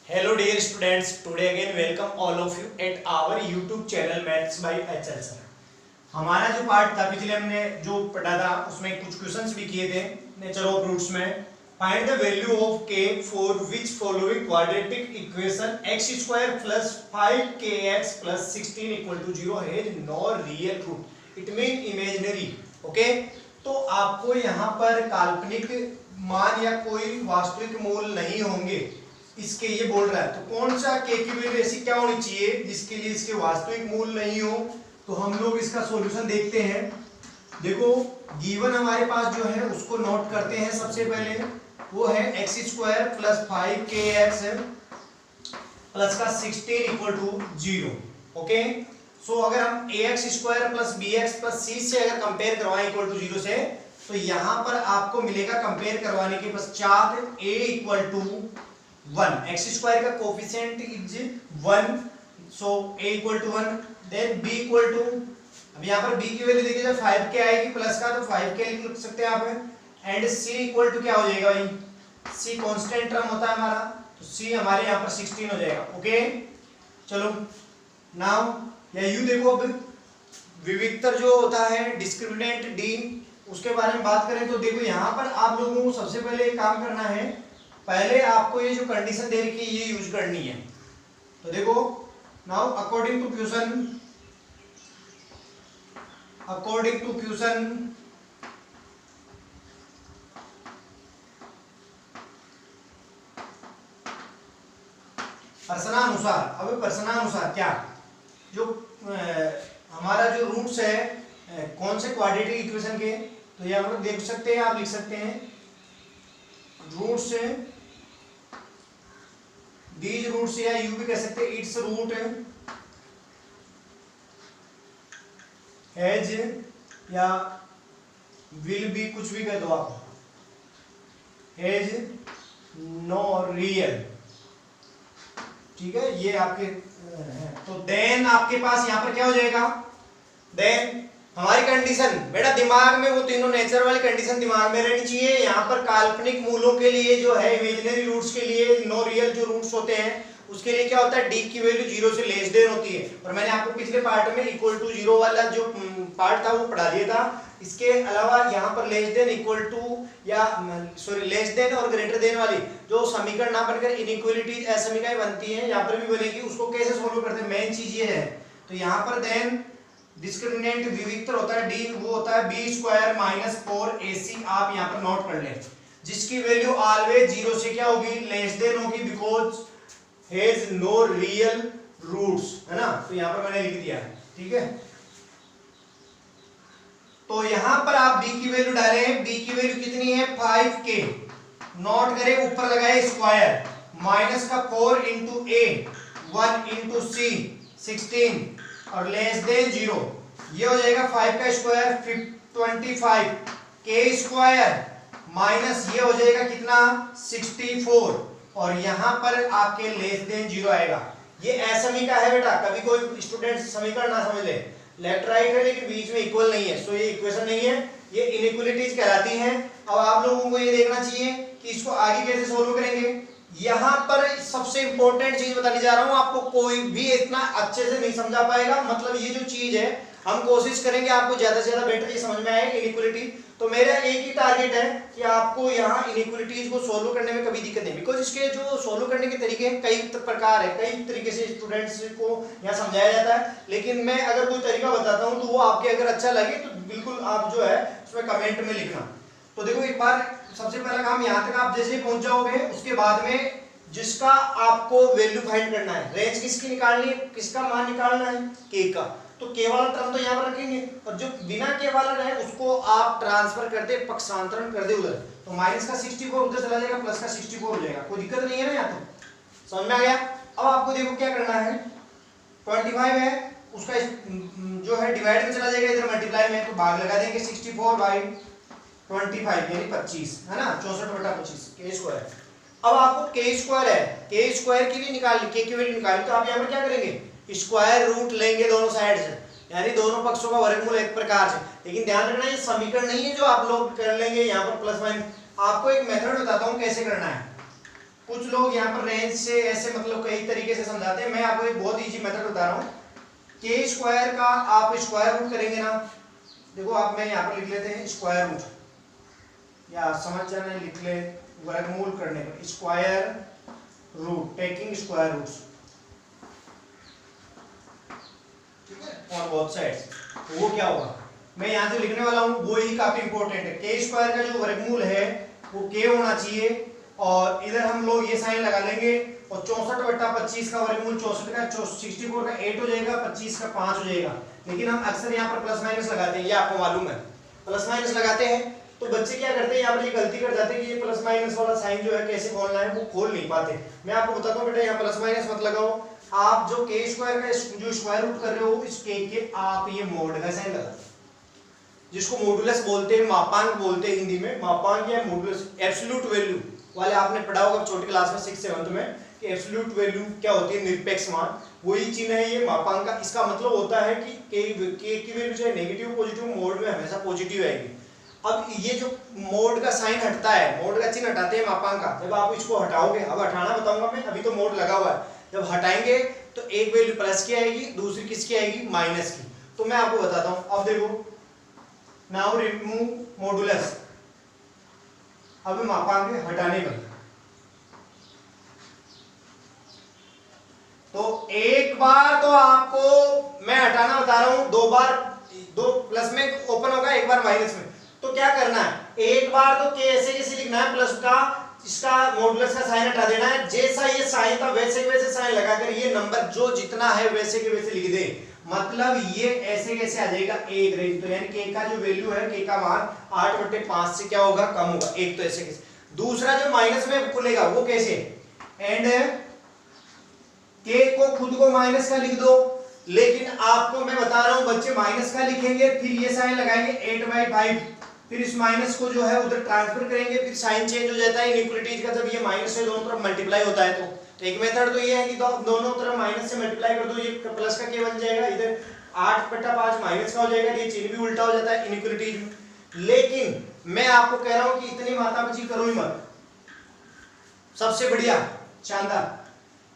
Hello dear students, today again welcome all of you at our YouTube channel Maths by HL Sir। हमारा जो part था पिछले हमने जो पढ़ा था उसमें कुछ क्वेश्चंस भी किए थे नेचर ऑफ रूट्स में। Find the value of k for which following quadratic equation x square plus 5kx plus 16 equal to 0 has no real root, it mean imaginary. Okay, तो आपको यहाँ पर काल्पनिक मान या कोई वास्तविक मूल नहीं होंगे इसके, ये बोल रहा है। तो कौन सा k की वैल्यू ऐसी क्या होनी चाहिए जिसके लिए इसके वास्तविक मूल नहीं हो। तो हम लोग इसका सॉल्यूशन देखते हैं। देखो गिवन हमारे पास जो है उसको नोट करते हैं। सबसे पहले वो है x square plus 5kx plus का 16 इक्वल टू 0। ओके, सो अगर हम ax square plus bx plus c से अगर कंपेयर करवाएं इक्वल टू 0 से, तो यहाँ पर आपको मिलेगा कंपेयर करवाने के पश्चात a equal to 1, x square का coefficient is 1, so a equal to 1, then b equal to, अब यहाँ पर b की वैल्यू देखिए जब 5k आएगी प्लस का, तो 5k लिख सकते हैं आप। एंड c इक्वल टू क्या हो जाएगा भाई, c कांस्टेंट टर्म होता है हमारा, तो c हमारे यहाँ पर 16 हो जाएगा। ओके, चलो नाउ या यू देखो, अब विविक्तर जो होता है डिस्क्रिमिनेंट d, उसके बारे में बात करें तो देखो यहाँ पर आप लोगों को सबसे पहले एक काम करना है, पहले आपको ये जो कंडीशन दे रखी है ये यूज करनी है। तो देखो नाउ अकॉर्डिंग टू क्वेश्चन प्रश्नानुसार, अब प्रश्नानुसार क्या जो हमारा जो रूट्स है कौन से क्वाड्रेटिक इक्वेशन के, तो ये हम लोग देख सकते हैं, आप लिख सकते हैं रूट्स दीज रूट्स, या यू भी कह सकते हैं इट्स रूट हैज या विल बी, कुछ भी कह दो आप, हैज नो रियल। ठीक है, ये आपके हैं। तो देन आपके पास यहाँ पर क्या हो जाएगा, देन हमारी कंडीशन बेटा दिमाग में वो तीनों नेचर वाली कंडीशन दिमाग में रहनी चाहिए। यहाँ पर काल्पनिक मूलों के लिए जो है इमेजिनरी रूट्स के लिए, नो रियल जो रूट्स होते हैं उसके लिए क्या होता है, d की वैल्यू 0 से लेस देन होती है। और मैंने आपको पिछले पार्ट में इक्वल टू 0 वाला जो पार्ट था वो पढ़ा दिया था। इसके अलावा यहाँ पर लेस देन, इक्वल टू या सॉरी लेस देन और ग्रेटर देन वाली जो समीकरण ना बनकर इनइक्वालिटीज असमीकरण बनती है, यहाँ पर भी बनेगी, उसको कैसे सोल्व करते हैं, मेन चीज ये है। तो यहाँ पर देन डिस्क्रिमिनेंट विविक्तर होता है d, वो होता है b स्क्वायर माइनस 4ac, आप यहाँ पर नोट कर लें, जिसकी वैल्यू ऑलवेज 0 से क्या होगी, लेस देन होगी, because has no real roots, है ना। तो यहाँ पर मैंने लिख दिया, ठीक है। तो यहाँ पर आप b की वैल्यू डालें, b की वैल्यू कितनी है 5k, नोट करें ऊपर लगाए स्क्वायर, माइनस का 4 इंटू a, 1 इंटू c 16 और लेस देन 0, ये हो जाएगा 5 का स्क्वायर 25, k स्क्वायर माइनस ये हो जाएगा कितना 64, और यहाँ पर आपके लेस देन 0 आएगा। ये असमीका है बेटा, कभी कोई स्टूडेंट समीकरण ना समझ ले, लेफ्ट राइट है लेकिन बीच में इक्वल नहीं है, सो ये इक्वेशन नहीं है, ये इनइक्वालिटीज कहलाती हैं। अब आप लोगों को ये देखना चाहिए कि इसको आगे कैसे सोल्व करेंगे। यहाँ पर सबसे इंपॉर्टेंट चीज बताने जा रहा हूँ आपको, कोई भी इतना अच्छे से नहीं समझा पाएगा, मतलब ये जो चीज है हम कोशिश करेंगे आपको ज्यादा से ज्यादा बेटर ये समझ में आए इनइक्वालिटी। तो मेरा एक ही टारगेट है कि आपको यहाँ इनइक्वालिटीज को सोल्व करने में कभी दिक्कत नहीं, बिकॉज इसके जो सोल्व करने के तरीके कई प्रकार है, कई तरीके से स्टूडेंट्स को यहाँ समझाया जाता है, लेकिन मैं अगर कोई तरीका बताता हूँ तो वो आपके अगर अच्छा लगे तो बिल्कुल आप जो है उसमें कमेंट में लिखना। तो देखो एक बार सबसे पहला काम, यहाँ तक आप जैसे ही पहुंच जाओगे उसके बाद में जिसका आपको वैल्यू फाइंड करना है, रेंज किसकी निकालनी है, किसका मान निकालना है, k का, तो k वाला टर्म तो यहाँ पर रखेंगे, और जो बिना k वाला है उसको आप ट्रांसफर कर दे, पक्षांतरण कर दे उधर, तो माइनस का 64 उधर चला जाएगा, प्लस का 64 हो जाएगा, कोई दिक्कत नहीं है ना, यहाँ तो समझ में आ गया। अब आपको देखो क्या करना है, 25 है उसका जो है डिवाइड में चला जाएगा, इधर मल्टीप्लाई में, तो भाग लगा देंगे 64/25 यानी 25, है ना, 64/25 k स्क्वायर। अब आपको k स्क्वायर है, k स्क्वायर की भी निकाल, k की वैल्यू निकाली, तो आप यहाँ पर क्या करेंगे, स्क्वायर रूट लेंगे दोनों साइड से, यानी दोनों पक्षों का वर्गमूल एक प्रकार से। लेकिन ध्यान रखना ये समीकरण नहीं है जो आप लोग कर लेंगे यहाँ पर प्लस माइनस, आपको एक मेथड बताता हूँ कैसे करना है। कुछ लोग यहाँ पर रेंज से ऐसे मतलब कई तरीके से समझाते हैं, मैं आपको एक बहुत इजी मेथड बता रहा हूँ। के स्क्वायर का आप स्क्वायर रूट करेंगे ना, देखो आप मैं यहाँ पर लिख लेते हैं स्क्वायर रूट, या समझ जाना लिख ले वर्गमूल करने पर square root, taking square roots, ठीक है, ऑन बोथ साइड्स। तो वो क्या होगा, मैं यहाँ जो लिखने वाला हूँ वो ही काफी इंपॉर्टेंट है। के स्क्वायर का जो वर्गमूल है वो के होना चाहिए, और इधर हम लोग ये साइन लगा लेंगे, और 64/25 का वर्गमूल 64 का 64 का 8 हो जाएगा, 25 का 5 हो जाएगा। लेकिन हम अक्सर यहाँ पर प्लस माइनस लगाते हैं, ये आपको मालूम है, प्लस माइनस लगाते हैं। तो बच्चे क्या करते हैं यहाँ पर, ये गलती कर जाते हैं कि ये प्लस माइनस वाला साइन जो है कैसे खोलना है वो खोल नहीं पाते। मैं आपको बताता हूँ बेटा, यहाँ प्लस माइनस मत लगाओ, आप जो के स्क्वायर का जो स्क्वायर रूट कर रहे हो इस के आप ये मोड का साइन लगा, जिसको मॉडुलस बोलते हैं, मापांक बोलते हैं हिंदी में, मापांक या मॉडुलस, एब्सोल्यूट वैल्यू वाले आपने पढ़ा होगा छोटी क्लास में 6th 7th में कि एब्सोल्यूट वैल्यू क्या होती है, निरपेक्ष मान, वही चिन्ह है ये मापांक का। इसका मतलब होता है कि के की वैल्यू चाहे नेगेटिव पॉजिटिव मोड में हमेशा पॉजिटिव आएगी। अब ये जो मोड का साइन हटता है, मोड का चिन्ह हटाते हैं मापांक का, जब आप इसको हटाओगे, अब हटाना बताऊंगा मैं, अभी तो मोड लगा हुआ है, जब हटाएंगे तो एक वैल्यू प्लस की आएगी, दूसरी किसकी आएगी, माइनस की। तो मैं आपको बताता हूं, अब देखो, नाउ रिमूव मॉडुलस, अब मापांक हटाने पर, तो एक बार तो आपको मैं हटाना बता रहा हूं, दो बार, दो प्लस में ओपन होगा, एक बार माइनस में। तो क्या करना है, एक बार तो के ऐसे कैसे लिखना है, प्लस का इसका मॉडुलस का साइन हटा देना है, जैसा ये साइन था वैसे के वैसे साइन लगाकर ये नंबर जो जितना है वैसे के वैसे लिख दे, मतलब ये ऐसे कैसे आ जाएगा, एक रेंज। तो यानी के का जो वैल्यू है, के का मान 8/5 से क्या होगा, कम होगा, एक तो ऐसे कैसे। दूसरा जो माइनस में खुलेगा वो कैसे, एंड के को खुद को माइनस का लिख दो, लेकिन आपको मैं बता रहा हूं बच्चे माइनस का लिखेंगे, फिर ये साइन लगाएंगे 8/5, फिर इस माइनस को जो है उधर ट्रांसफर करेंगे, फिर साइन चेंज हो जाता है इनइक्वालिटीज का, जब ये माइनस से दोनों तरफ मल्टीप्लाई होता है। तो एक मेथड तो ये है कि दोनों तरफ माइनस से मल्टीप्लाई कर दो, ये प्लस का के बन जाएगा, इधर 8/5 माइनस का हो जाएगा, ये चिन्ह भी उल्टा हो जाता है इनइक्वालिटीज में। लेकिन मैं आपको कह रहा हूं कि इतनी मातापची करो ही मत, सबसे बढ़िया शानदार,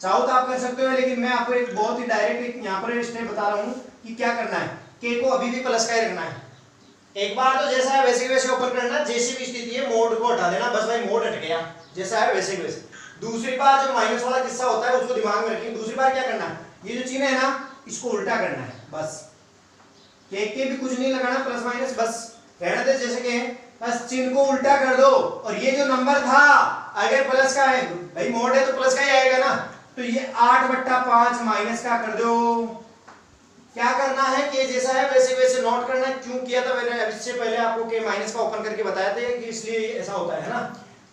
चाहो तो आप कर सकते हो, लेकिन मैं आपको एक बहुत ही डायरेक्ट यहाँ पर स्टेप बता रहा हूँ कि क्या करना है, के को अभी भी प्लस का ही रखना है। एक बार तो जैसा है वैसे वैसे ओपन करना, जैसी भी स्थिति है मोड को हटा देना, बस भाई मोड हट गया, जैसा है वैसे वैसे। दूसरी बार जो माइनस वाला किस्सा होता है उसको दिमाग में रखिए, दूसरी बार क्या करना है, ये जो चिन्ह है ना इसको उल्टा करना है, बस के भी कुछ नहीं लगाना, प्लस माइनस बस रहने दे जैसे के, बस चिन्ह को उल्टा कर दो, और ये जो नंबर था अगर प्लस का है, भाई मोड है तो प्लस का ही आएगा ना, तो ये 8/5 माइनस का कर दो। क्या करना है कि जैसा है वैसे वैसे नोट करना है, क्यों किया था मैंने इससे पहले आपको के माइनस का ओपन करके बताया था कि इसलिए ऐसा होता है ना,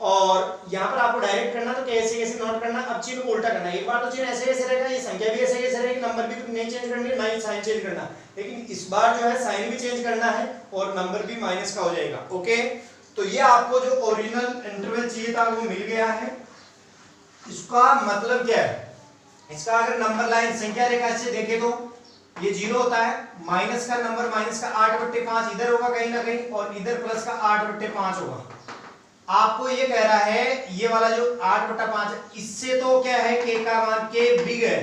और यहाँ पर आपको डायरेक्ट करना तो कैसे कैसे नोट करना, अब चिन्ह को उल्टा करना, एक बार तो चिन्ह ऐसे ऐसे रहेगा, ये संख्या भी ऐसे ऐसे रहेगी, नंबर भी नहीं चेंज करनी, ना ही साइन चेंज करना, लेकिन इस बार जो है साइन भी चेंज करना है और नंबर भी माइनस का हो जाएगा। ओके, तो ये आपको जो ओरिजिनल इंटरवल चाहिए था वो मिल गया है। इसका मतलब क्या है, इसका अगर नंबर लाइन संख्या रेखा से देखे तो ये 0 होता है, माइनस का नंबर माइनस का 8/5 इधर होगा कहीं ना कहीं, और इधर प्लस का 8/5 होगा। आपको ये कह रहा है ये वाला जो 8/5 है, इससे तो क्या है के का मान के बिग है,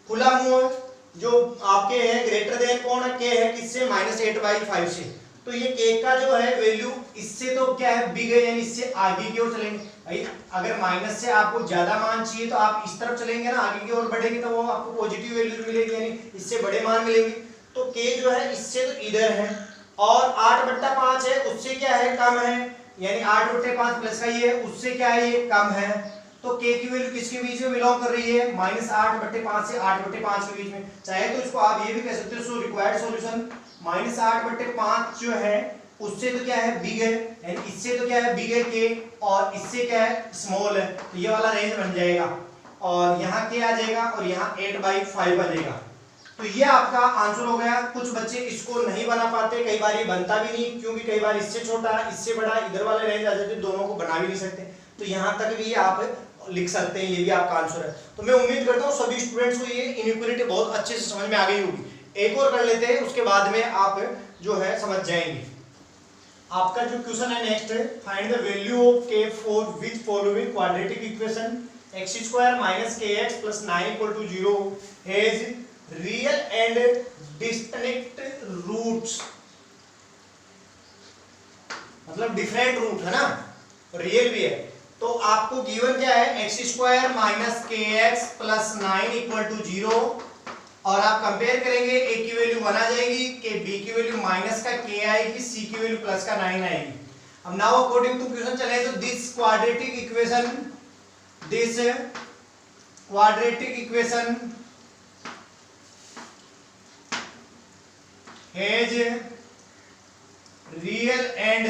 खुला मुंह जो आपके है ग्रेटर देन कौन है, के है किससे, -8/5 से, तो ये के का जो है वैल्यू इससे तो क्या है बिग है, यानी इससे आगे की ओर चलेंगे। भाई अगर माइनस से आपको ज्यादा मान चाहिए तो आप इस तरफ चलेंगे ना, आगे की ओर बढ़ेंगे तो वो आपको पॉजिटिव वैल्यू मिलेगी, यानी इससे बड़े मान मिलेंगे। तो के जो है इससे तो इधर है, और 8/5 है उससे क्या है कम है, यानी 8/5 प्लस का ये है उससे क्या है ये कम है, तो के की वैल्यू किसके बीच में बिलोंग कर रही है, -8/5 से 8/5 के बीच में। चाहे तो इसको आप ये भी कह सकते हो, सो रिक्वायर्ड सॉल्यूशन -8/5 जो है उससे तो क्या है बिग है, यानी इससे तो क्या है बिग है के, और इससे क्या है स्मॉल है, तो ये वाला रेंज बन जाएगा, और यहाँ के आ जाएगा और यहाँ 8/5 आ जाएगा। तो ये आपका आंसर हो गया। कुछ बच्चे इसको नहीं बना पाते, कई बार ये बनता भी नहीं, क्योंकि कई बार इससे छोटा इससे बड़ा इधर वाले रेंज आ जाते, दोनों को बना भी नहीं सकते, तो यहाँ तक भी आप लिख सकते हैं, ये भी आपका आंसर है। तो मैं उम्मीद करता हूँ सभी स्टूडेंट्स को ये इनइक्वालिटी बहुत अच्छे से समझ में आ गई होगी। एक और कर लेते हैं, उसके बाद में आप जो है समझ जाएंगे। आपका जो क्वेश्चन है next, find the value of k for which following quadratic equation x square minus kx plus 9 equal to 0 has real and distinct roots, मतलब डिफरेंट रूट है ना, रियल भी है। तो आपको गिवन क्या है, x square minus kx plus 9 equal to 0, और आप कंपेयर करेंगे, a की वैल्यू 1 आ जाएगी, के b की वैल्यू माइनस का k आएगी, c की वैल्यू प्लस का 9 आएगी। अब नाउ अकॉर्डिंग टू क्वेश्चन चले तो this quadratic equation has real and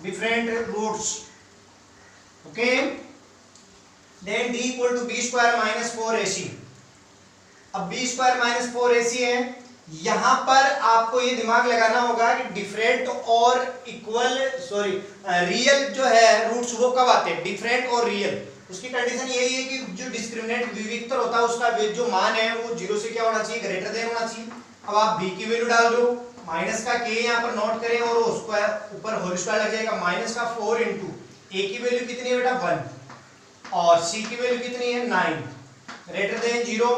different roots, okay, then d equal to b square minus 4ac। अब b square minus 4ac है, यहां पर आपको ये दिमाग लगाना होगा कि डिफरेंट और इक्वल रियल जो है रूट्स वो कब आते हैं, डिफरेंट और रियल। उसकी कंडीशन यही है कि जो डिस्क्रिमिनेंट द्विविक्तर होता है उसका जो मान है वो 0 से क्या होना चाहिए, ग्रेटर देन होना चाहिए। अब आप b की वैल्यू डाल दो, माइनस का k यहाँ पर नोट करें और स्क्वायर ऊपर होल स्क्वायर लग जाएगा, माइनस का 4 इंटू a की वैल्यू कितनी है बेटा 1 और c की वैल्यू कितनी है 9, ग्रेटर देन 0।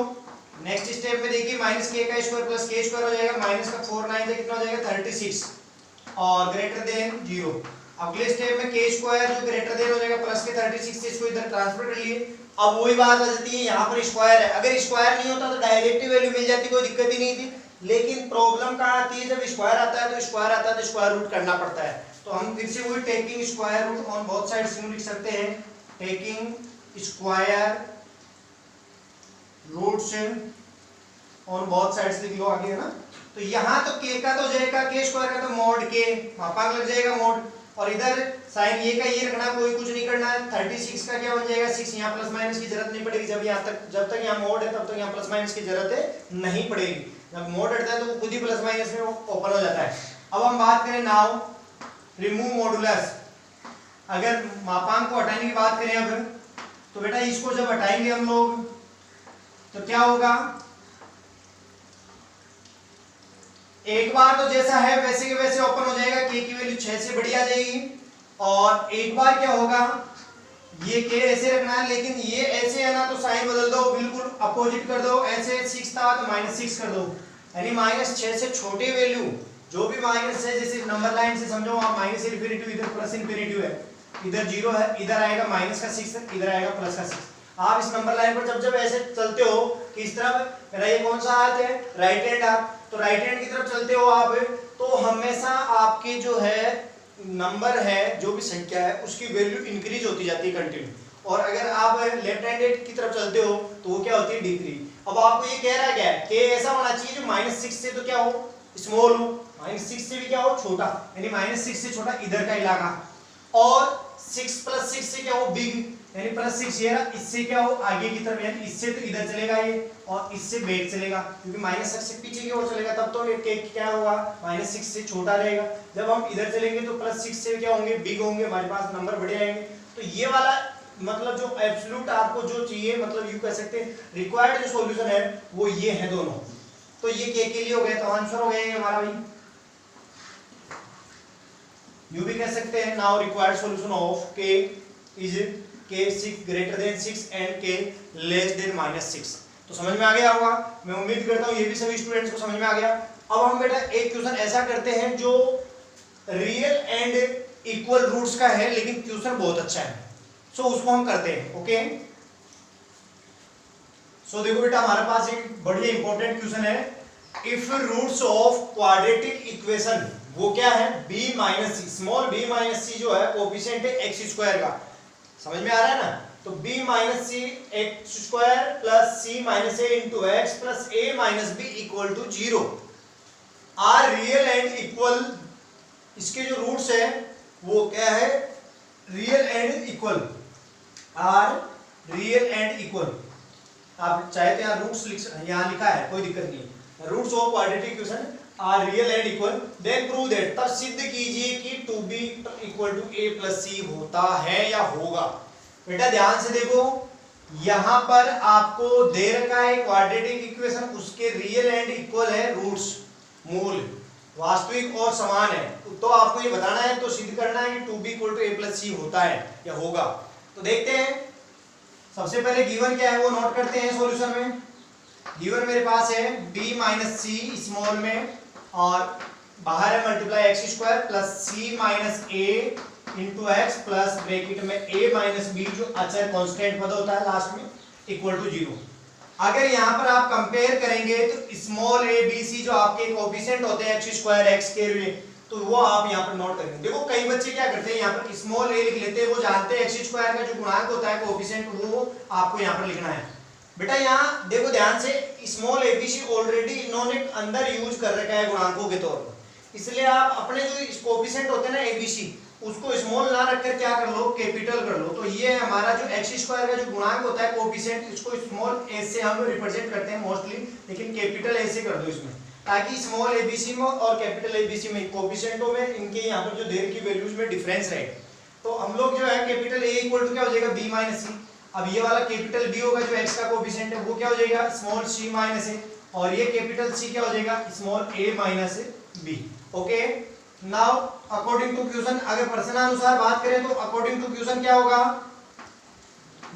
नेक्स्ट स्टेप में देखिए माइनस k का स्क्वायर प्लस k स्क्वायर हो जाएगा, माइनस का 4 9 से कितना हो जाएगा 36 और ग्रेटर देन 0। अगले स्टेप में k स्क्वायर जो ग्रेटर देन हो जाएगा प्लस के 36 से, इसको इधर ट्रांसफर कर लिए। अब वही बात आ जाती है, यहाँ पर स्क्वायर है, अगर स्क्वायर नहीं होता तो डायरेक्ट वैल्यू मिल जाती, कोई दिक्कत ही नहीं थी। लेकिन प्रॉब्लम कहाँ आती है, जब स्क्वायर आता है तो स्क्वायर रूट करना पड़ता है। तो हम फिर से वही taking square root on both sides लिख सकते हैं, taking square roots on both sides लिख लो आगे, है ना। तो यहाँ तो k का तो जाएगा k स्क्वायर का तो मॉड k मापांक लग जाएगा मॉड, और इधर साइन ये का ये रखना, कोई कुछ नहीं करना है। 36 का क्या बन जाएगा 6, यहाँ प्लस माइनस की जरूरत नहीं पड़ेगी, जब तक यहाँ मोड है तब तक यहाँ प्लस माइनस की जरूरत नहीं पड़ेगी। जब मोड हटता है तो वो खुद ही प्लस माइनस में ओपन हो जाता है। अब हम बात करें नाउ रिमूव मॉडुलस, अगर मापांक को हटाने की बात करें अब, तो बेटा इसको जब हटाएंगे हम लोग तो क्या होगा, एक बार तो जैसा है वैसे के वैसे ओपन हो जाएगा, k की वैल्यू 6 से बड़ी आ जाएगी, और एक बार क्या होगा, ये k ऐसे रखना है, लेकिन ये ऐसे है ना तो साइन बदल दो, बिल्कुल अपोजिट कर दो, ऐसे 6 था तो -6 कर दो, यानी -6 से छोटी वैल्यू जो भी माइनस है, जैसे नंबर लाइन से समझो आप, माइनस इंफिनिटी इधर प्लस इंफिनिटी है, इधर 0 है, इधर आएगा माइनस का 6, इधर आएगा प्लस का 6। आप इस नंबर लाइन पर जब ऐसे चलते हो कि इस तरफ, मेरा ये कौन सा हाथ है, राइट हैंड हाथ, तो राइट हैंड की तरफ चलते हो आप, तो हमेशा आपके जो है नंबर है, जो भी संख्या है उसकी वैल्यू इंक्रीज होती जाती है कंटिन्यू, और अगर आप लेफ्ट हैंडेड की तरफ चलते हो तो वो क्या होती है, डिक्रीज। अब आपको ये कह रहा है क्या है कि ऐसा होना चाहिए जो -6 से तो क्या हो, स्मॉल हो, -6 से भी क्या हो, छोटा, यानी -6 से छोटा इधर का इलाका, और 6 + 6 से क्या हो, बिग, यानी +6 ये रहा, इससे क्या हो, आगे की तरफ, यानी इससे तो इधर चलेगा ये, और इससे बैक चलेगा, क्योंकि -6 से पीछे की ओर चलेगा, तब तो ये केक क्या होगा, -6 से छोटा रहेगा। जब हम इधर चलेंगे तो +6 से क्या होंगे, बिग होंगे, हमारे पास नंबर बड़े आएंगे। तो ये वाला मतलब जो एब्सोल्यूट आपको जो चाहिए, मतलब यू कह सकते हैं रिक्वायर्ड जो सॉल्यूशन है वो ये है दोनों। तो ये के लिए हो गया, तो आंसर हो गया हमारा भाई, यू भी कह सकते हैं now required solution of k is k 6 greater than 6 and k less than -6। तो समझ में आ गया होगा, मैं उम्मीद करता हूँ ये भी सभी स्टूडेंट्स को समझ में आ गया। अब हम बेटा एक क्वेश्चन ऐसा करते हैं जो रियल एंड इक्वल रूट्स का है, लेकिन क्वेश्चन बहुत अच्छा है, सो उसको हम करते हैं। ओके, सो देखो बेटा हमारे पास एक बढ़िया इंपॉर्टेंट क्वेश्चन है, if roots of quadratic equation, वो क्या है, b - c, small b - c जो है कोएफिशिएंट है x² का, समझ में आ रहा है ना। तो b - c x² plus c - a into x plus a - b equal to 0 are real and equal. इसके जो रूट्स है वो क्या है, real and equal, are real and equal. आप चाहे तो यहाँ रूट्स यहाँ लिखा है, कोई दिक्कत नहीं, roots of quadratic equation are real and equal, then prove that, तब सिद्ध कीजिए कि 2b = a + c होता है या होगा। बेटा ध्यान से देखो, यहां पर आपको दे रखा है क्वाड्रेटिक इक्वेशन, उसके रियल एंड इक्वल है रूट्स, मूल वास्तविक और समान है। तो आपको ये बताना है, तो सिद्ध करना है कि 2b = a + c होता है या होगा। तो देखते हैं, सबसे पहले गिवन क्या है वो नोट करते हैं सॉल्यूशन में। गिवन मेरे पास है b - c स्मॉल में, और बाहर है multiply x² + c - a × x plus bracket में a - b जो अचर कांस्टेंट पद होता है लास्ट में, = 0। अगर यहाँ पर आप कंपेयर करेंगे तो स्मॉल a b c जो आपके कोएफिशिएंट होते हैं x² x के लिए, तो वो आप यहाँ पर नोट करेंगे। देखो कई बच्चे क्या करते हैं, यहाँ पर स्मॉल a लिख लेते हैं, वो जानते हैं x² का जो गुणांक होता है कोएफिशिएंट, वो आपको यहाँ पर लिखना है। बेटा यहाँ देखो ध्यान से, small a b c already इन्होंने अंदर यूज कर रखा है गुणांकों के तौर पर, इसलिए आप अपने जो कोएफिशिएंट होते हैं ना a b c, उसको स्मॉल ना रखकर क्या कर लो, कैपिटल कर लो। तो ये हमारा जो x² का जो गुणांक होता है कोएफिशिएंट, इसको स्मॉल a से हम रिप्रेजेंट करते हैं मोस्टली, लेकिन कैपिटल A से कर दो इसमें, ताकि स्मॉल abc में और कैपिटल ABC में कोएफिशिएंटों में इनके यहाँ पर जो देर की वैल्यूज में डिफरेंस रहे। तो हम लोग जो है कैपिटल A = क्या हो जाएगा, b - c। अब ये वाला कैपिटल B होगा जो x का कोएफिशिएंट है, वो क्या हो जाएगा, स्मॉल c - a, और ये कैपिटल C क्या हो जाएगा, small a - b। Okay, now according to question, अगर प्रश्नानुसार बात करें तो अकॉर्डिंग टू क्वेश्चन क्या होगा,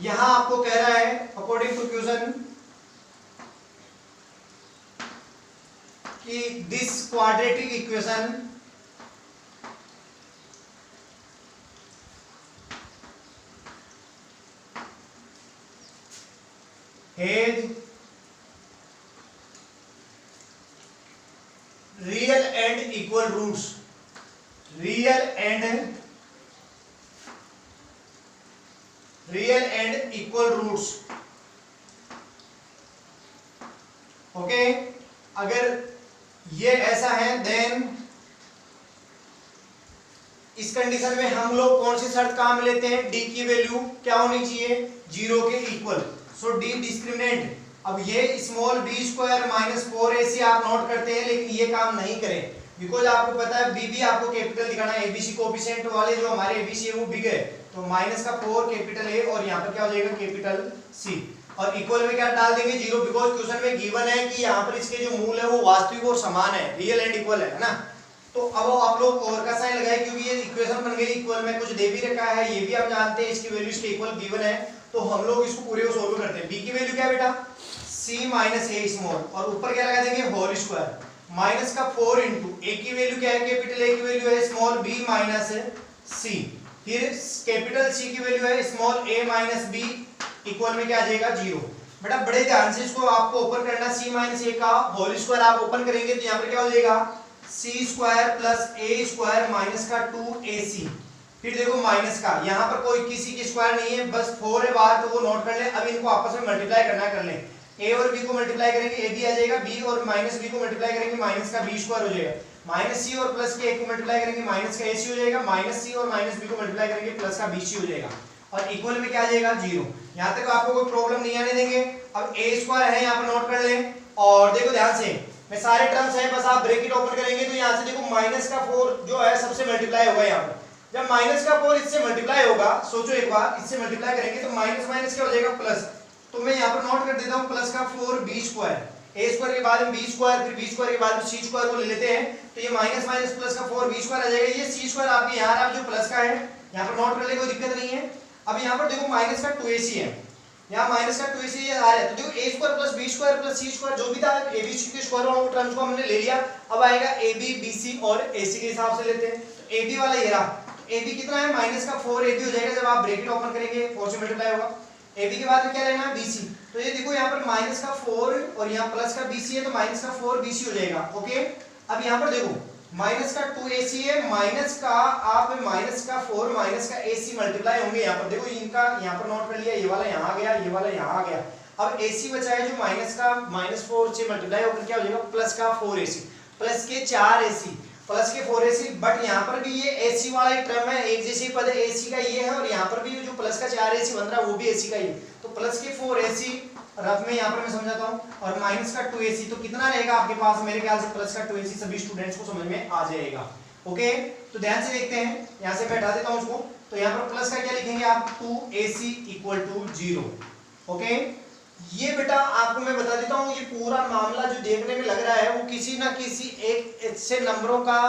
यहां आपको कह रहा है अकॉर्डिंग टू क्वेश्चन कि this quadratic equation has real and equal roots, real and equal roots. Okay, अगर ये ऐसा है देन इस कंडीशन में हम लोग कौन सी शर्त काम लेते हैं, d की वैल्यू क्या होनी चाहिए, 0 के इक्वल। सो d डिस्क्रिमिनेंट। अब ये स्मॉल b² - 4ac आप नोट करते हैं, लेकिन ये काम नहीं करें, बिकॉज आपको पता है b भी आपको कैपिटल दिखाना है। abc कोएफिशिएंट वाले जो हमारे abc है वो बिग है, तो -4 कैपिटल A और यहाँ पर क्या हो जाएगा, कैपिटल C, और इक्वल में क्या डाल देंगे, 0, बिकॉज क्वेश्चन में गिवन है कि यहाँ पर इसके जो मूल है वो वास्तविक और समान है, रियल एंड इक्वल है ना। तो अब आप लोग और का साइन लगाए, क्योंकि ये इक्वेशन बन गई इक्वल में, कुछ दे भी रखा है, ये भी आप जानते हैं इसकी वैल्यू इसके इक्वल गिवन है, तो हम लोग इसको पूरे को सोल्व करते हैं। b की वैल्यू क्या है बेटा, c - a स्मॉल, और ऊपर क्या लगा देंगे, होल स्क्वायर, -4 इंटू a की वैल्यू क्या है, कैपिटल A की वैल्यू है स्मॉल b - c, फिर कैपिटल C की वैल्यू है स्मॉल a - b, इक्वल में क्या आ जाएगा, 0। बेटा बड़े ध्यान से इसको आपको ओपन करना, c - a का होल स्क्वायर आप ओपन करेंगे तो यहाँ पर क्या हो जाएगा, c² + a² - 2ac, फिर देखो माइनस का, यहाँ पर कोई किसी की स्क्वायर नहीं है, बस 4 है बाहर, तो वो नोट कर ले। अब इनको आपस में मल्टीप्लाई करना कर ले, a और b को मल्टीप्लाई करेंगे a भी आ जाएगा, b और -b को मल्टीप्लाई करेंगे -b² हो जाएगा, -c और +k को मल्टीप्लाई करेंगे -ac हो जाएगा, -c और -b को मल्टीप्लाई करेंगे +bc हो जाएगा, और इक्वल में क्या आ जाएगा, 0। यहाँ तक आपको कोई प्रॉब्लम नहीं आने देंगे। अब a² है यहाँ पर नोट कर ले, और देखो ध्यान से, मैं सारे टर्म्स है, बस आप ब्रैकेट ओपन करेंगे तो यहाँ से देखो -4 जो है सबसे मल्टीप्लाई होगा यहाँ पर। जब -4 इससे मल्टीप्लाई होगा, सोचो एक बार, इससे मल्टीप्लाई करेंगे तो माइनस माइनस क्या हो जाएगा, प्लस। तो मैं यहाँ पर नोट कर देता हूँ +4 b² a² के बाद में b², फिर b² के बाद में c² को ले लेते हैं, तो ये माइनस माइनस +4 b² आ जाएगा। ये c² आपके यहाँ आप जो प्लस का है यहाँ पर नोट कर ले, कोई दिक्कत नहीं है। अब यहाँ पर देखो -2ac है, यहाँ -2ac आ रहा है, तो देखो a² + b² + c² जो भी था abc के स्क्वायर वाले टर्म्स को हमने ले लिया। अब आएगा ab bc और ac के हिसाब से लेते हैं, तो ab वाला ये रहा, AB कितना है, -4 AB हो जाएगा, जब आप ब्रैकेट ओपन करेंगे 4 से मल्टीप्लाई होगा। AB के बाद में क्या लेना है, BC, तो ये देखो यहाँ पर -4 और यहाँ +BC है, तो -4 BC हो जाएगा। ओके, अब यहाँ पर देखो -2AC है, आप -4 -AC मल्टीप्लाई होंगे यहाँ पर, देखो इनका यहाँ पर नोट कर लिया, ये वाला यहाँ आ गया, ये वाला यहाँ आ गया। अब AC बचा है जो -4 से मल्टीप्लाई होकर क्या हो जाएगा, +4AC, प्लस के 4AC प्लस के 4ac, बट यहाँ पर भी ये ac वाला एक टर्म है, एक जैसे पद ac का ये है, और यहाँ पर भी जो प्लस का 4ac बन रहा है वो भी ac का ही है, तो प्लस के 4ac रफ में यहाँ पर मैं समझाता हूँ, और -2ac, तो कितना रहेगा आपके पास, मेरे ख्याल से +2ac सभी स्टूडेंट्स को समझ में आ जाएगा। ओके, तो ध्यान से देखते हैं, यहाँ से मैं हटा देता हूँ उसको, तो यहाँ पर प्लस का क्या लिखेंगे आप, 2ac = 0। ओके, ये बेटा आपको मैं बता देता हूँ, ये पूरा मामला जो देखने में लग रहा है वो किसी ना किसी एक ऐसे नंबरों का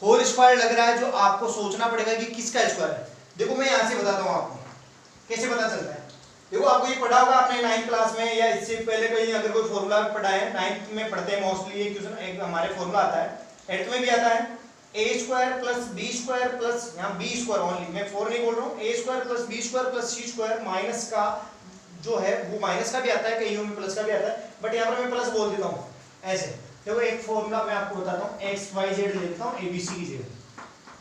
होल स्क्वायर लग रहा है जो आपको सोचना पड़ेगा कि किसका स्क्वायर है। देखो मैं यहाँ से बताता हूँ आपको कैसे पता चलता है। देखो आपको ये पढ़ा होगा आपने 9th क्लास में या इससे पहले कहीं अगर कोई फॉर्मूला पढ़ा है, 9th में पढ़ते हैं मोस्टली, ये क्वेश्चन एक हमारे फॉर्मूला आता है, 8th में भी आता है, A square plus B square plus, यहाँ बी स्क्वायर ओनली, मैं 4 नहीं बोल रहा हूँ, A square plus B square plus C square minus का जो है वो माइनस का भी आता है, कईयों में प्लस का भी आता है, बट यहाँ पर मैं प्लस बोल देता हूँ ऐसे। देखो एक फॉर्मूला मैं आपको बताता हूँ, एक्स वाई जेड ले लेता हूँ एबीसी की जगह,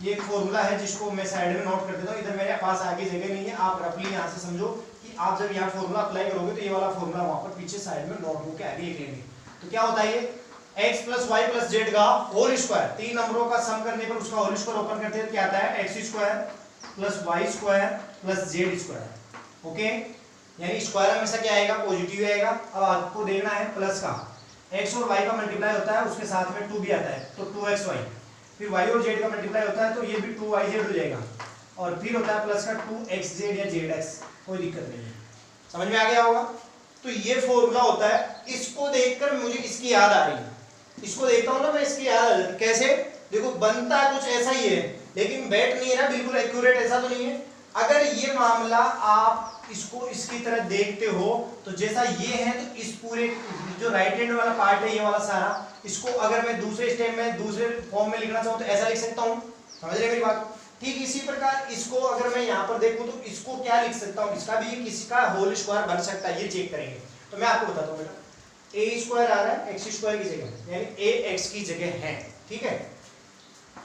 ये एक फॉर्मूला है जिसको मैं साइड में नोट कर देता हूँ, इधर मेरे पास आगे जगह नहीं है, आप रफली यहाँ से समझो कि आप जब यहाँ फॉर्मूला अप्लाई करोगे तो ये वाला फॉर्मूला वहां पर पीछे साइड में नोटबुक के आगे लिख लेंगे। तो क्या होता है ये x plus y plus z का होल स्क्वायर, तीन नंबरों का सम करने पर उसका होल स्क्वायर ओपन करते हैं क्या आता है, x square plus y square plus z square. Okay, यानी स्क्वायर हमेशा क्या आएगा, पॉजिटिव आएगा। अब आपको देखना है प्लस का, x और y का मल्टीप्लाई होता है उसके साथ में 2 भी आता है तो 2xy, फिर y और z का मल्टीप्लाई होता है तो ये भी 2yz हो जाएगा, और फिर होता है प्लस का 2xz या zx, कोई दिक्कत नहीं है, समझ में आ गया होगा। तो ये फॉर्मूला होता है, इसको देखकर मुझे इसकी याद आ रही है, इसको देखता हूं ना मैं इसकी याद आ जाती। कैसे, देखो बनता है कुछ ऐसा ही है लेकिन बैठ नहीं है ना बिल्कुल एक्यूरेट, ऐसा तो नहीं है। अगर ये मामला आप इसको इसकी तरह देखते हो तो जैसा ये है तो इस पूरे जो राइट हैंड वाला पार्ट है ये वाला सारा, इसको अगर मैं दूसरे स्टेप में दूसरे फॉर्म में लिखना चाहूँ तो ऐसा लिख सकता हूँ, समझ रहे मेरी बात। ठीक इसी प्रकार इसको अगर मैं यहाँ पर देखूं तो इसको क्या लिख सकता हूँ, इसका भी किसका होल स्क्वायर बन सकता है, ये चेक करेंगे। तो मैं आपको बताता हूँ बेटा, ए स्क्वायर आ रहा है एक्स स्क्वायर की जगह, यानी ए एक्स की जगह है, ठीक है।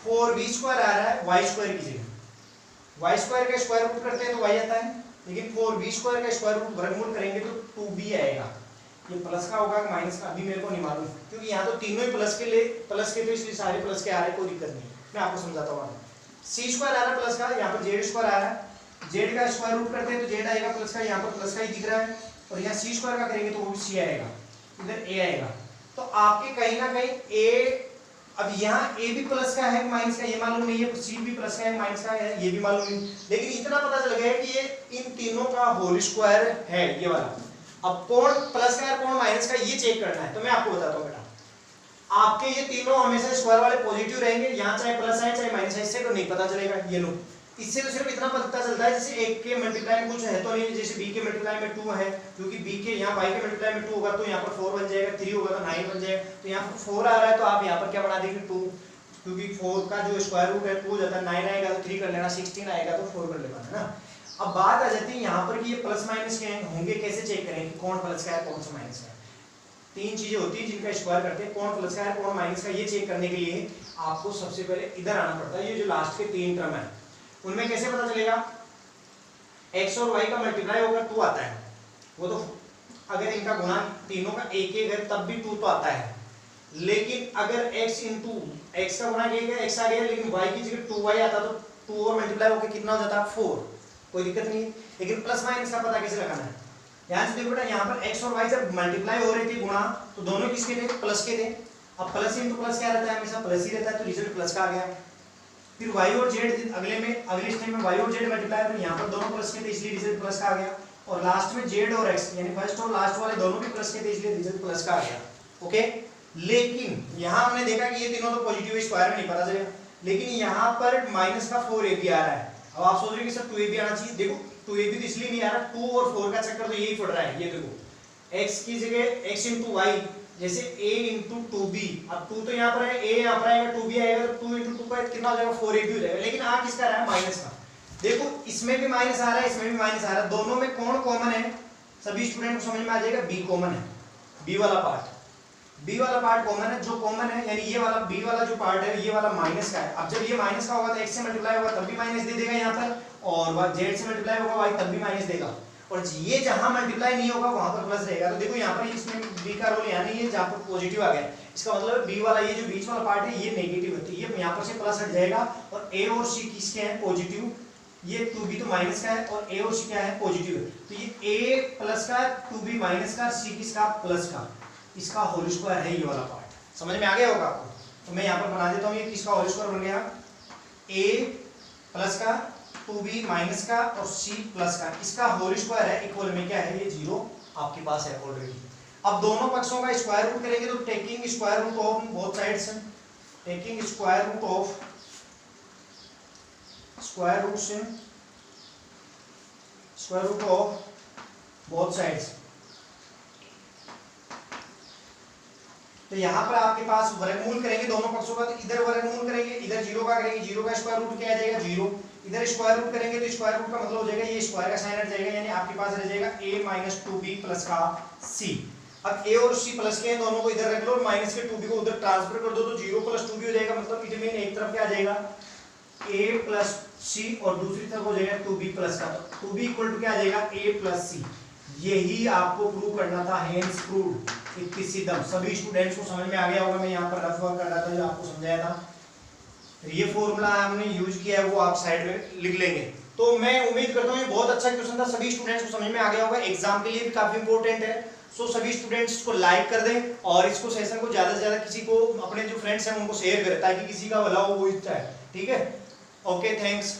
4b स्क्वायर आ रहा है वाई स्क्वायर की जगह, वाई स्क्वायर का स्क्वायर रूट करते हैं तो वाई आता है, लेकिन 4b स्क्वायर का स्क्वायर रूट वर्गमूल करेंगे तो 2b आएगा। ये प्लस का होगा माइनस का अभी मेरे को नहीं मालूम, क्योंकि यहाँ तो तीनों ही प्लस के लिए प्लस के, तो इसलिए सारे प्लस के आ रहे हैं, कोई दिक्कत नहीं। मैं आपको समझाता हूँ। सी स्क्वायर आ रहा है प्लस का, यहाँ पर जेड स्क्वायर आ रहा है, जेड का स्क्वायर रूट करते हैं तो जेड आएगा प्लस का, यहाँ पर प्लस का ही दिख रहा है, और यहाँ सी स्क्वायर का करेंगे तो वो भी सी आएगा, इधर ए आएगा। तो आपके कहीं ना कहीं ए, अब यहाँ ए भी प्लस का है माइनस का ये मालूम नहीं है, सी भी प्लस का है माइनस का है ये भी मालूम नहीं, लेकिन इतना पता चल गया कि ये इन तीनों का होल स्क्वायर है ये वाला। अब कौन प्लस का है कौन माइनस का ये चेक करना है, तो मैं आपको बताता हूँ बेटा, आपके ये तीनों हमेशा स्क्वायर वाले पॉजिटिव रहेंगे, यहाँ चाहे प्लस है चाहे माइनस है, इससे तो नहीं पता चलेगा। ये लो, इससे तो सिर्फ इतना पता चलता है जैसे एक के मल्टीप्लाई में कुछ है तो नहीं, जैसे बी के मल्टीप्लाई में 2 है, क्योंकि बी के यहाँ y के मल्टीप्लाई में 2 होगा तो यहाँ पर 4 बन जाएगा, 3 होगा तो 9 बन जाएगा, तो यहाँ पर 4 आ रहा है तो आप यहाँ पर क्या बना देंगे 2, क्योंकि 4 का जो स्क्वायर रूट है 2 हो जाता है, 9 आएगा तो 3 कर लेना, 16 आएगा तो 4 कर लेना, है ना। अब बात आ जाती है यहाँ पर कि ये प्लस माइनस के होंगे, कैसे चेक करेंगे कौन प्लस का है कौन सा माइनस का है। 3 चीजें होती है जिनका स्क्वायर करते हैं, कौन प्लस का है कौन माइनस का, ये चेक करने के लिए आपको सबसे पहले इधर आना पड़ता है। ये जो लास्ट के 3 टर्म है उनमें कैसे पता चलेगा, x और y का मल्टीप्लाई होगा 2 आता है, वो तो अगर इनका गुणा तीनों का एक एक है तब भी 2 तो आता है, लेकिन अगर x इंटू एक्स का गुणा किया x आ गया, लेकिन y की जगह 2y आता तो 2 और मल्टीप्लाई होकर कितना हो जाता है 4, कोई दिक्कत नहीं है। लेकिन प्लस माइनस का पता कैसे लगाना है, यहाँ से देखो बेटा, यहाँ पर x और y जब मल्टीप्लाई हो रही थी गुणा तो दोनों किसके थे, प्लस के थे। अब प्लस इंटू प्लस क्या रहता है, हमेशा प्लस ही रहता है, तो रिजल्ट प्लस का आ गया। फिर y और z अगले स्टेप में y और z मल्टीप्लाई तो यहाँ पर दोनों प्लस के थे इसलिए रिजल्ट प्लस का आ गया, और लास्ट में z और x यानी फर्स्ट और लास्ट वाले दोनों भी प्लस के थे इसलिए रिजल्ट प्लस का आ गया। ओके, लेकिन यहाँ हमने देखा कि ये तीनों तो पॉजिटिव स्क्वायर में नहीं पता चलेगा, लेकिन यहाँ पर माइनस का 4ab आ रहा है। अब आप सोच रहे कि सर 2ab आना चाहिए, देखो 2ab तो इसलिए नहीं आ रहा, 2 और 4 का चक्कर तो यही पड़ रहा है। ये देखो x की जगह x इंटू वाई, जैसे a इंटू 2b, अब 2 तो यहाँ पर है, a यहाँ पर आएगा 2b आएगा, तो 2 इंटू 2 का कितना हो जाएगा 4ab हो जाएगा, लेकिन आ किसका रहा है माइनस का। देखो इसमें भी माइनस आ रहा है इसमें भी माइनस आ रहा है, दोनों में कौन कॉमन है, सभी स्टूडेंट को समझ में आ जाएगा b कॉमन है, b वाला पार्ट कॉमन है। जो कॉमन है यानी ये वाला b वाला जो पार्ट है ये वाला माइनस का है। अब जब ये माइनस का होगा तो x से मल्टीप्लाई होगा तब भी माइनस दे देगा यहाँ पर, और z से मल्टीप्लाई होगा y तब भी माइनस देगा, और ये जहां मल्टीप्लाई नहीं होगा वहां पर प्लस रहेगा। तो देखो यहाँ पर इसमें b का रोल यहाँ नहीं है, जहां पर पॉजिटिव आ गया, इसका मतलब b वाला ये जो बीच वाला पार्ट है ये नेगेटिव है, तो ये यहाँ पर से प्लस हट जाएगा, और a और c किसके हैं पॉजिटिव, ये 2b तो माइनस का है और a और c क्या है पॉजिटिव है, तो ये a प्लस का 2b माइनस का c किसका प्लस का, इसका होल स्क्वायर है ये वाला पार्ट। समझ में आ गया होगा आपको, तो मैं यहाँ पर बना देता हूँ, ये किसका होल स्क्वायर बन गया, a प्लस का 2b माइनस का और c प्लस का, इसका होल स्क्वायर है, इक्वल में क्या है ये 0 आपके पास है ऑलरेडी। अब दोनों पक्षों का स्क्वायर रूट करेंगे तो taking square root of both sides, taking square root of square root of both sides. तो यहाँ पर आपके पास वर्गमूल करेंगे दोनों पक्षों का, तो इधर वर्गमूल करेंगे, इधर जीरो का करेंगे, जीरो का स्क्वायर रूट क्या आ जाएगा 0, इधर स्क्वायर रूट करेंगे तो स्क्वायर रूट का मतलब हो जाएगा ये स्क्वायर का साइन हट जाएगा, यानी आपके पास रह जाएगा a माइनस 2b प्लस का c। अब a और c प्लस के हैं, दोनों को इधर रख लो और माइनस के 2b को उधर ट्रांसफर कर दो तो 0 प्लस 2b हो जाएगा, मतलब इट मीन एक तरफ क्या आ जाएगा a प्लस c और दूसरी तरफ हो जाएगा 2b प्लस का, 2b इक्वल टू क्या आ जाएगा a प्लस c। यही आपको प्रूव करना था, हेंस प्रूव्ड इत्तिसिदम। सभी स्टूडेंट्स को समझ में आ गया होगा, मैं यहाँ पर रफ वर्क कर रहा था जो आपको समझाया था। तो ये फॉर्मूला हमने यूज किया है वो आप साइड में लिख लेंगे। तो मैं उम्मीद करता हूँ ये बहुत अच्छा क्वेश्चन था, सभी स्टूडेंट्स को समझ में आ गया होगा, एग्जाम के लिए भी काफी इंपॉर्टेंट है। सो सभी स्टूडेंट्स को लाइक कर दें और इसको सेशन को ज्यादा से ज्यादा किसी को अपने जो फ्रेंड्स हैं उनको शेयर करें ताकि किसी का भला हो वो इच्छा है। ठीक है, ओके, थैंक्स।